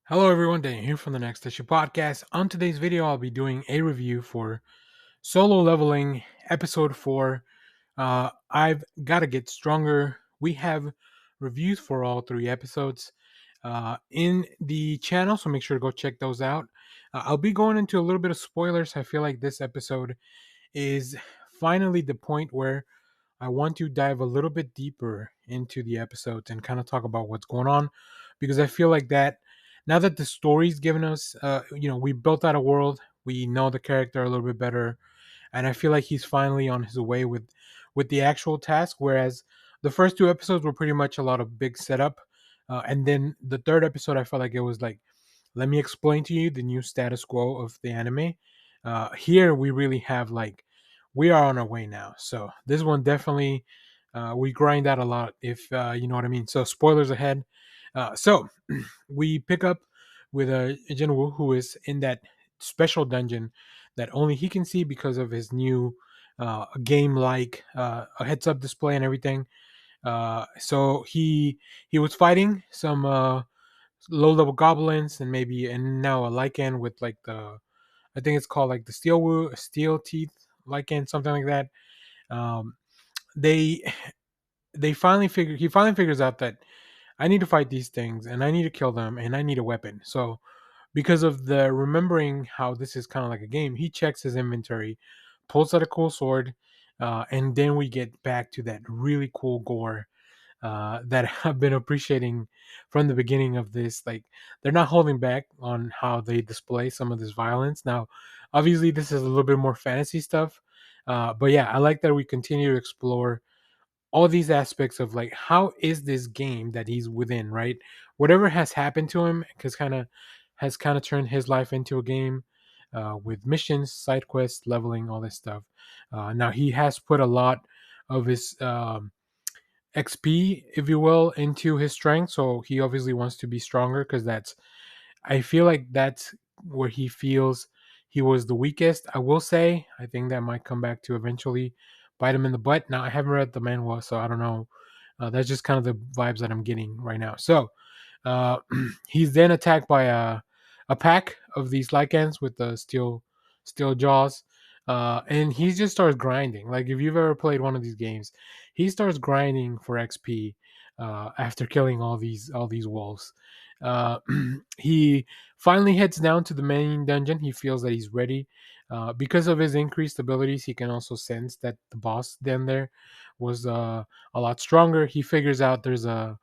Hello everyone, Dan here from the Next Issue Podcast. On today's video, I'll be doing a review for Solo Leveling Episode 4. I've got to get stronger. We have reviews for all three episodes in the channel, so make sure to go check those out. I'll be going into a little bit of spoilers. I feel like this episode is finally the point where I want to dive a little bit deeper into the episodes and kind of talk about what's going on because I feel like that now that the story's given us, we built out a world, we know the character a little bit better, and I feel like he's finally on his way with the actual task. Whereas the first two episodes were pretty much a lot of big setup, and then the third episode, I felt like it was like, let me explain to you the new status quo of the anime. Here we really have like we are on our way now. So this one definitely we grind out a lot, if you know what I mean. So spoilers ahead. So we pick up with Jinwoo, who is in that special dungeon that only he can see because of his new game like a heads up display and everything. So he was fighting some low level goblins and now a Lycan with like the I think it's called like the steel teeth Lycan, something like that. Um, they they finally figure he finally figures out that I need to fight these things and I need to kill them and I need a weapon. So because of the remembering how this is kind of like a game, he checks his inventory, pulls out a cool sword, and then we get back to that really cool gore that I've been appreciating from the beginning of this. Like they're not holding back on how they display some of this violence. Now, obviously, this is a little bit more fantasy stuff, but yeah, I like that we continue to explore all these aspects of like how is this game that he's within, right? Whatever has happened to him, because kind of turned his life into a game. With missions, side quests, leveling, all this stuff. Now he has put a lot of his XP, if you will, into his strength. So he obviously wants to be stronger because I feel like that's where he feels he was the weakest. I will say, I think that might come back to eventually bite him in the butt. Now, I haven't read the manhwa, so I don't know. That's just kind of the vibes that I'm getting right now. So uh, he's then attacked by a pack of these lycans with the steel jaws. And he just starts grinding. Like if you've ever played one of these games, he starts grinding for XP after killing all these wolves. Uh, he finally heads down to the main dungeon. He feels that he's ready. Because of his increased abilities, he can also sense that the boss down there was a lot stronger. He figures out there's uh,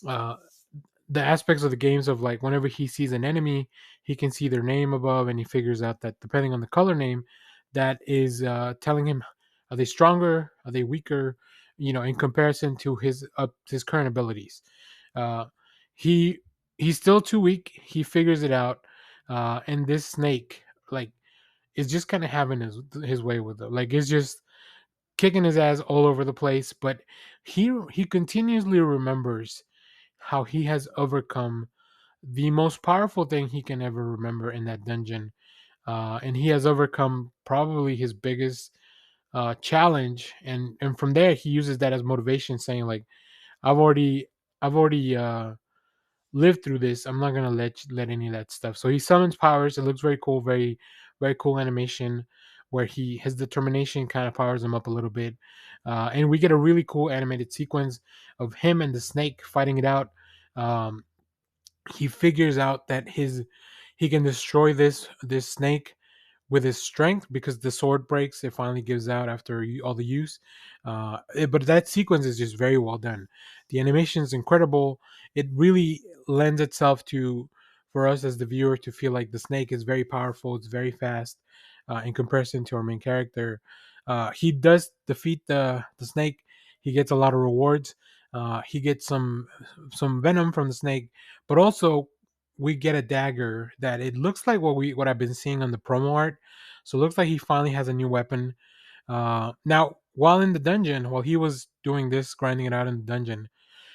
the aspects of the games of like whenever he sees an enemy, he can see their name above, and he figures out that depending on the color name, that is telling him are they stronger, are they weaker, in comparison to his current abilities. Uh, he he's still too weak. He figures it out, and this snake like is just kind of having his way with it. Like it's just kicking his ass all over the place, but he continuously remembers how he has overcome the most powerful thing he can ever remember in that dungeon. And he has overcome probably his biggest challenge, and from there he uses that as motivation, saying like, I've already lived through this. I'm not gonna let any of that stuff. So he summons powers. It looks very cool, very very cool animation where his determination kind of powers him up a little bit, and we get a really cool animated sequence of him and the snake fighting it out. Um, he figures out that he can destroy this snake with his strength because the sword breaks. It finally gives out after all the use. But that sequence is just very well done. The animation is incredible. It really lends itself to for us as the viewer to feel like the snake is very powerful. It's very fast in comparison to our main character. He does defeat the snake. He gets a lot of rewards. He gets some venom from the snake, but also we get a dagger that it looks like what I've been seeing on the promo art. So it looks like he finally has a new weapon. Now, while in the dungeon, while he was doing this, grinding it out in the dungeon,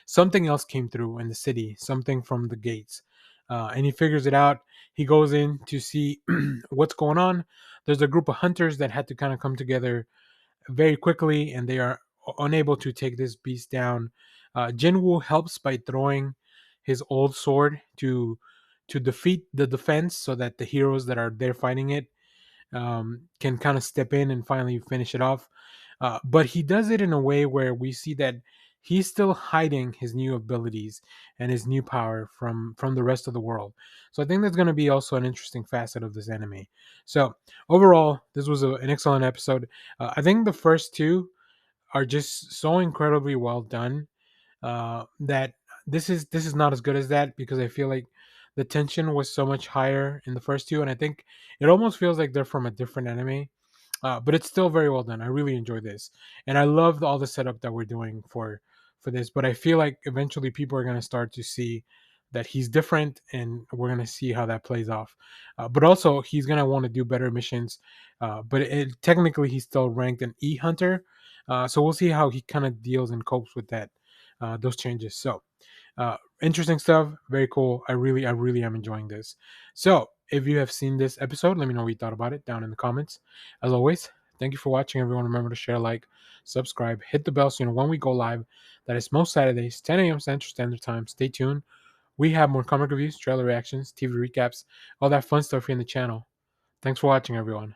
something else came through in the city, something from the gates. And he figures it out. He goes in to see what's going on. There's a group of hunters that had to kind of come together very quickly, and they are unable to take this beast down. Jinwoo helps by throwing his old sword to defeat the defense so that the heroes that are there fighting it can kind of step in and finally finish it off. But he does it in a way where we see that he's still hiding his new abilities and his new power from the rest of the world. So I think that's going to be also an interesting facet of this anime. So overall, this was an excellent episode. I think the first two are just so incredibly well done that this is not as good as that, because I feel like the tension was so much higher in the first two, and I think it almost feels like they're from a different anime. But it's still very well done. I really enjoy this, and I love all the setup that we're doing for this. But I feel like eventually people are gonna start to see that he's different, and we're gonna see how that plays off. But also, he's gonna want to do better missions. But technically, he's still ranked an E hunter, so we'll see how he kind of deals and copes with that those changes. So interesting stuff, very cool. I really am enjoying this. So if you have seen this episode, let me know what you thought about it down in the comments. As always, thank you for watching, everyone. Remember to share, like, subscribe, hit the bell so you know when we go live. That is most Saturdays, 10 a.m. Central Standard Time. Stay tuned. We have more comic reviews, trailer reactions, TV recaps, all that fun stuff here in the channel. Thanks for watching, everyone.